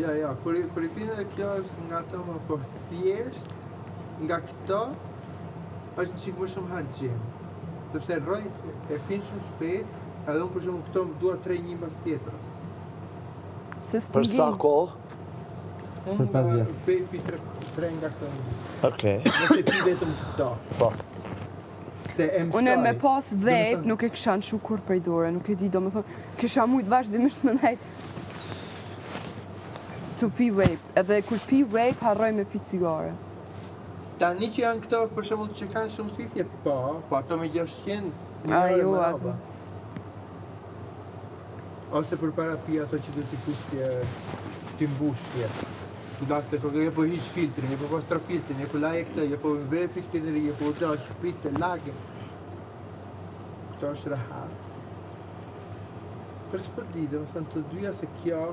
Ja, kur I bine kjo është nga ato më po thjesht, nga këto është një qikë më shumë hargjim. Sepse rroj e fin shumë shpejt, edhe unë për shumë këto më dua 3 një mbas tjetrës. Për sa kohë? Unë pi 3 nga këto. Okej. Nëse pi vetëm këto. Po. Se e mësoj. Unë me pas vape nuk e kisha në shukur prej dore, nuk e di do më thonë, kisha mujtë vazhdimisht më nejtë të pi vape, edhe kur pi vape harroj me pi cigare. Tani që janë këto për shembull që kanë shumë sithje, po ato me 600 jo, ato. Ose përpara pi ato që do t'i kushtje, t'i mbushje. Dakte, je po hiq filtrin, je po pastro filtrin, je po laje këtë, je po ve filtrineri, je po do shpite, lage. Këto është rahat. Për s'po di, dhe më thënë të dyja se kjo,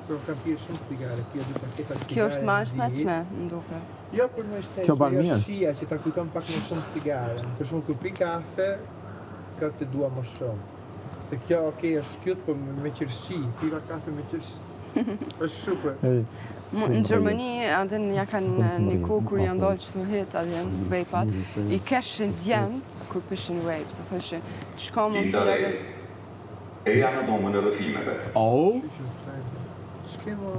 për kam pirë shumë cigare, kjo 2 paketa cigare. Kjo është ma shnaqme, më duket. Jo, për më shteqme, jo shia që ta kujton pak më shumë cigare. Për shumë kur pi kafe, ka të dua më shumë. Se kjo, okej, është skjut, po me qërshi, piva kafe me qërshi. është super. Në Gjermani, atë ja kanë një kohë kur janë dalë qëto hit, atë janë vape-at, I keshin djemët kur pishin vape, se thëshin, qka mund të jadë... Eja në domën e rëfimeve. Shkemo...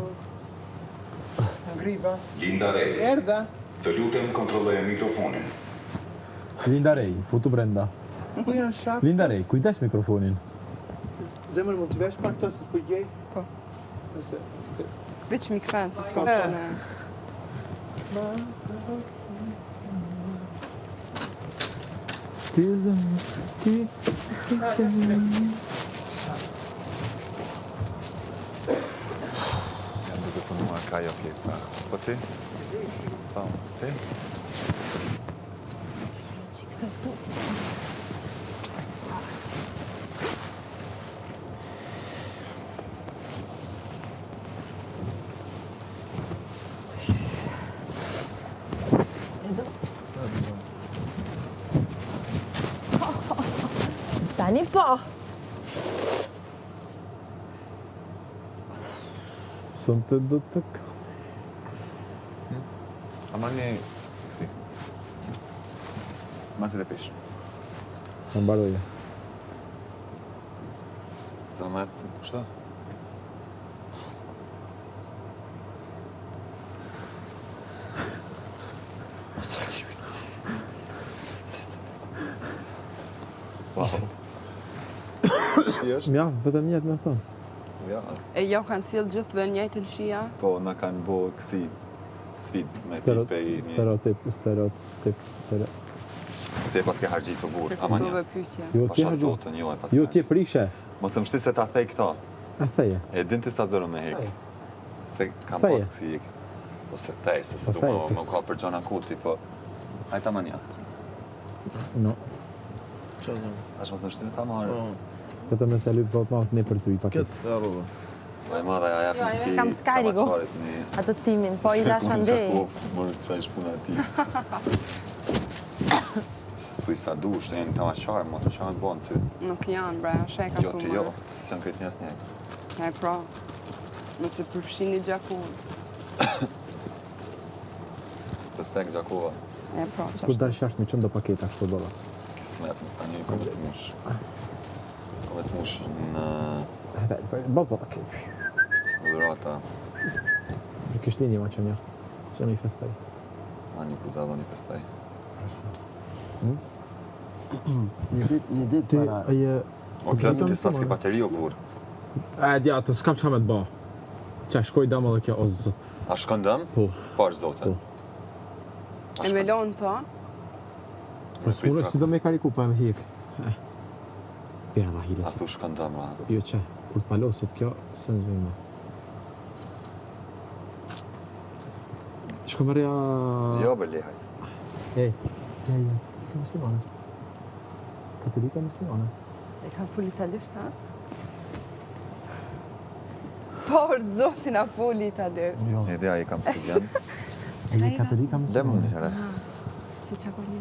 Ngriva. Linda Rej. Erda. Të lutem kontrolloje mikrofonin. Linda Rej, futu brenda. Ku janë shapë? Linda Rej, kujdes mikrofonin. Zemër mund të vesh pak këto se t'pu gjej? Po. Nëse... Veç mi këthen, se s'ka shumë. Ti zemë, ti... Jam duke punuar Kajo Flesa. Po ti? Po, ti? Tani po. Sunt të do të... Ama një... Si? Masi dhe pish. Në mbaroje. S'da më të kushta? Wow. Si është? Ja, vetëm njët me thonë. Ja. E jo kanë sjellë gjithë dhe njëjtë lëshia? Po, na kanë bo kësi sfid me pipe I një... Stereotip. Te pas ke hargjit të burë, Se ama këtove një. pytje. Pasha zotën, jo e pas Jo, ti e prishe. Mos më shti se ta thej këto. A theje. E din të sa zërë me hek. Se kam Theje. pas kësi hek. Ose thej, se s'du më ka për gjona kuti, po... Hajta ma një. No. Ashtë mos më shti me ta marë. Vetëm nëse lyp vot ma ne për ty I paket. Këtë arrova. Vaj madha ja Jo, ti kam Skyrigo. Atë timin, po I lash andej. Mërë të qaj shpuna ti. Thuj sa dush, të jenë të maqarë, mo të qanë të bon ty. Nuk janë, bre, ashe e ka Jo, thumë. ti jo, se s'janë këtë njës njëjtë. E pra, nëse përfshini gjakun. Të stek gjakova. E pra, që Kur është. dash jashtë me qëndo paketa kështu dola. Kismet në stani, ko vetë mush. Ko vetë mush në Bëllë paket. udhërata, Në kishtë linje ma që një. Që në I festaj. ma një kuda dhe një festaj. Një dit Ti, para. aje... O klëtë ti s'pas ki bateri o burë. E, dja, të s'kam qa me të ba. Qa, shkoj dama dhe kjo, o zot. A shkon dëm? Po. Parë zote. E me lonë ta, Po s'mune, si do me kariku, pa e me hik. Pira da A hiles. thu shkon dëm, ra. Jo që, kur t'palosit kjo, se në zvejma. Shko mërja... Jo, bër lehajt. Ej, ja, ka muslimane. Katolika muslimane. e ka full italisht, ha? Por, zotin a full italisht. Jo. E dhe a I kam studian. E katolika Lemë muslimane. një herë. Si qa po një?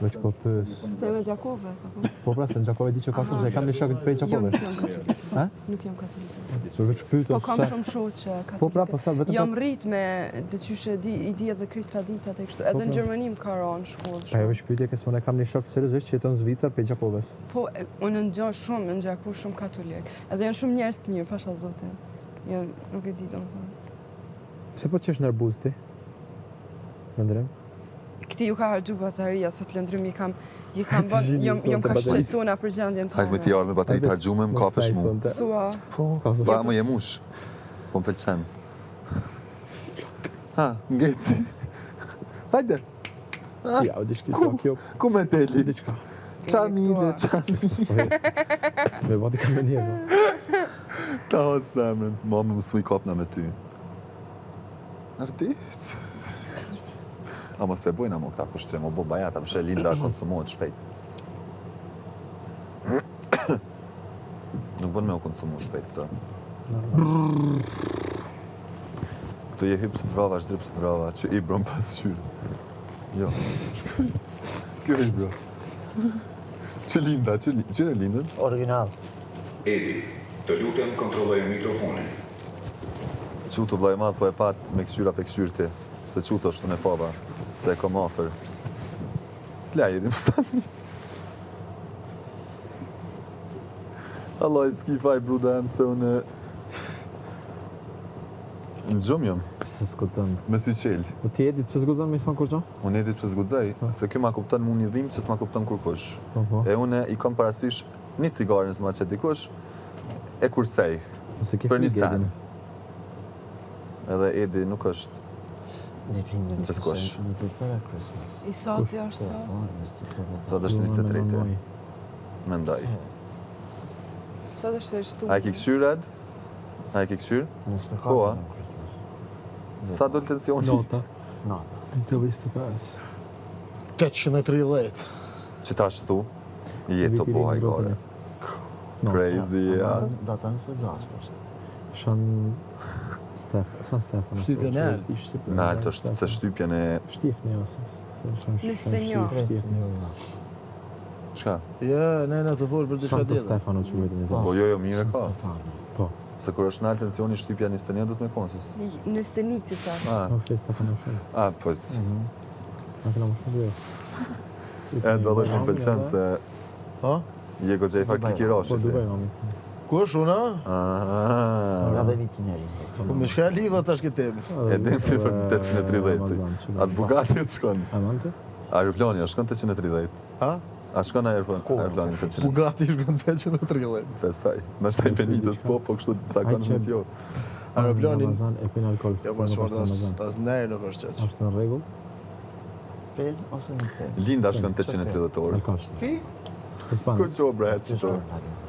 Veç po pës. Se me Gjakove, sa po? Po pra, se në Gjakove di që ka shumë, se kam një shok prej Gjakove. Nuk jam katolike. Ha? Nuk jam katolike. Se veç pyet Po kam ose... shumë shoqe katolike. Po pra, po sa vetëm... Jam rrit me deqyshe i di edhe kry traditat e kështu. Edhe në Gjermani më ka ranë shkollë. Pa e veç pyetje kësë unë kam një shok seriozisht që jeton në Zvicër prej Gjakoves. Po, unë në shumë, në Gjakov shumë katolik. Edhe janë shumë njerëz të mirë, pasha zotin. Janë, nuk e di domethënë. Pse po qesh nervuz ti? Lëndrim? Këti ju ka harxhu bateria, sot lëndrim i kam bën, jam ka shqetësuna për gjendjen tonë. Hajt me t'i ardhë me bateri të hargjume, më kapësh mu. Thua, Po, ba më jemush. Po më pëlqen. Ha, ngeci. Hajde. Ja, o dishki sa kjo... Ku me teli? Diçka. Qamile, qamile. Me vati kam me njëve. Ta hosë zemrën. Mama më smi kapna me ty. Ardit. A mos pe bojna mo këta kushtrim, o bo bajata, përshë Linda konsumohet shpejt. Nuk bën me u konsumu shpejt këto. Këto je hypë së të vrava, është dripë së të vrava, që i bron pas qyre. Jo. Kjo është bro. Që Linda, që e Lindën? Original. Edi, të lutem kontrolloje mikrofonin. Qutu vlaj madh po e pat me këshyra pe këshyrë ti. Se qutu është në pava, se e kom afer. Plaj edhi më stani. Allah i s'ki faj brudem se unë... Në gjumë jam, Pse s'guxon? me sy qelë. Po ti edit pse s'guxon me i thonë kur gjo? Unë edit pse s'gudzaj, se kjo ma kupton mu një dhimë që s'ma kupton kur kush. Po. E unë i kom parasysh një cigarën s'ma që dikush, e kursej, Ose ke për një fligë sen. edin. Edhe Edi nuk është Ditë lindën Gjithkosh. Në prepare Christmas. i sati është sot. Po, në stikëve. Sot është 23. Mendoj. Sot është e shtu. A e ki këshyrë, Ed? A e ki këshyrë? Në stikëve Koa? në Christmas. Sa do të tensioni? Nota. Nata. Të 25. 830. Që ta shtu, jetë të boha i gore. Crazy, ja. Data 26 është. Shan... Stefan. Shtypjen e altë. Në altë është se shtypjen e... Shtifni ose. Listenjo. Shka? Ja, nëna të folë për diçka Shan të tjetër. Stefano që vetë një Po dhe. jo, mire ka. Po. Se kur është në altë tensioni, shtypja një stënja du të me konë. Në stenik të ta. Ah, Po fle Stefano shumë. po... Ma këna më shumë dhe. Ed, dhe më pëlqen se... Ha? Je go gjej fakt i Po rashit. Dubai mami. Ku është unë, ha? Nga Ah, dhe vitin e rinë. Po me shka lidha tash këtë temë. E dhe më për 830. A të bugatit shkon? Amante? Aeroplani, a shkon 830? Ha? A shkon aeroplani 830? Bugatti shkon 830. Spesaj. Në shtaj penitës po, po kështu të sakon me t'jo. Aeroplanin... Ramazan e pin alkohol. Jo, më shfarë tas nejë nuk është qëtë. Është në rregull? Pel ose një pel? Linda shkon 830 orë. Alkohol. Ti? Hispan. Kur qo bre, që Që to? është